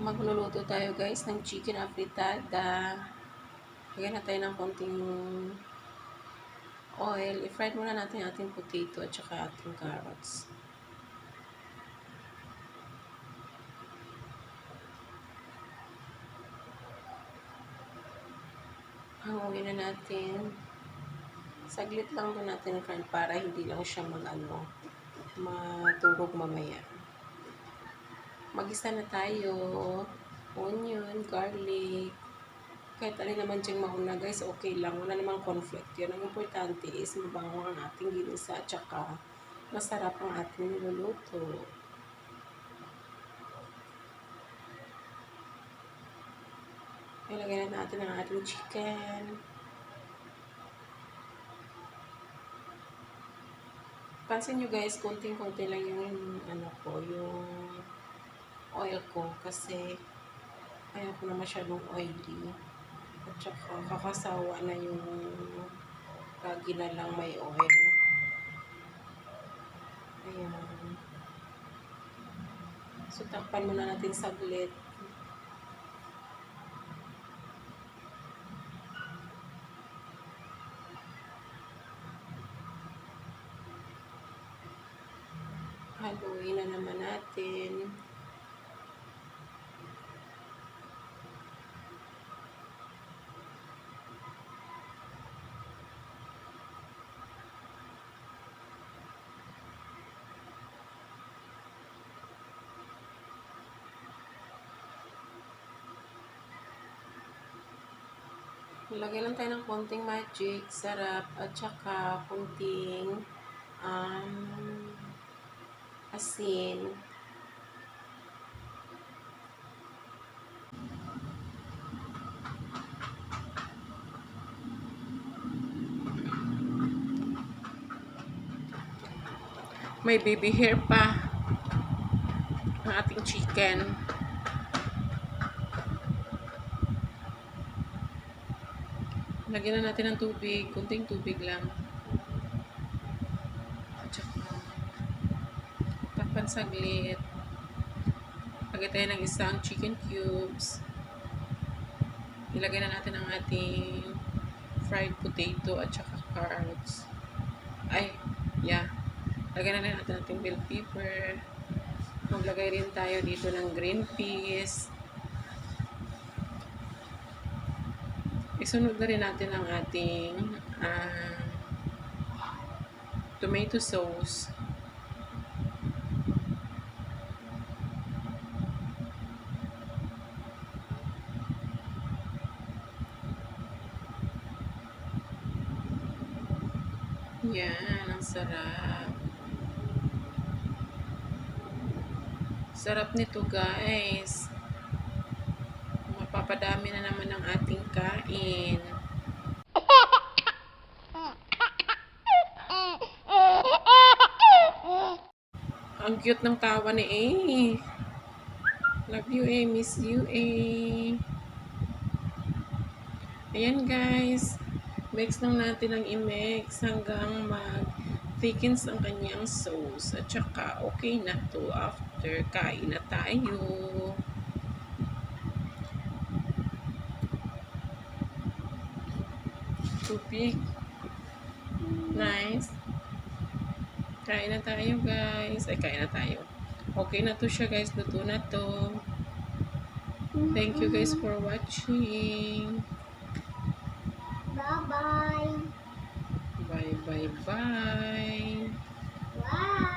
Magluluto tayo guys ng chicken afritada. Lagyan na tayo ng konting oil. I-fry muna natin ating potato at saka ating carrots. Hanguin na natin. Saglit lang po natin i-fry para hindi lang siya matulog mamaya. Mag-isa na tayo. Onion, garlic. Kahit alin naman diyang mauna guys, okay lang. Wala namang conflict yun. Ang importante is mabango ang ating ginisa at saka masarap ang ating niluluto. Ilagay na natin ang ating chicken. Pansin nyo guys, konting-konti lang yung yung oil ko kasi ayaw ko na masyadong oily. At saka kakasawa na yung lagi na lang may oil. Ayan. So, takpan muna natin saglit. Haluin na naman natin. Lagyan lang tayo ng konting magic, sarap, at saka konting asin. May baby hair pa ang ating chicken. Lagyan na natin ng tubig, kunting tubig lang. At saka takpan saglit. Lagyan tayo ng isang chicken cubes. Ilagay na natin ang ating fried potato at saka carrots. Lagyan na natin ating bell pepper. Maglagay rin tayo dito ng green peas. Isunod na rin natin ang ating tomato sauce. Yan, ang sarap. Sarap nito guys. Mapapadami na naman ang ating kain. Ang cute ng tawa ni A. Love you A, miss you A. Ayan guys. Mix lang natin ang i-mix hanggang mag-thickens ang kanyang sauce. At saka okay na to after kain na tayo. Tubig. Nice. Kain na tayo guys. Kain na tayo. Okay na to siya guys. Luto na to. Thank you guys for watching. Bye-bye. Bye. Bye.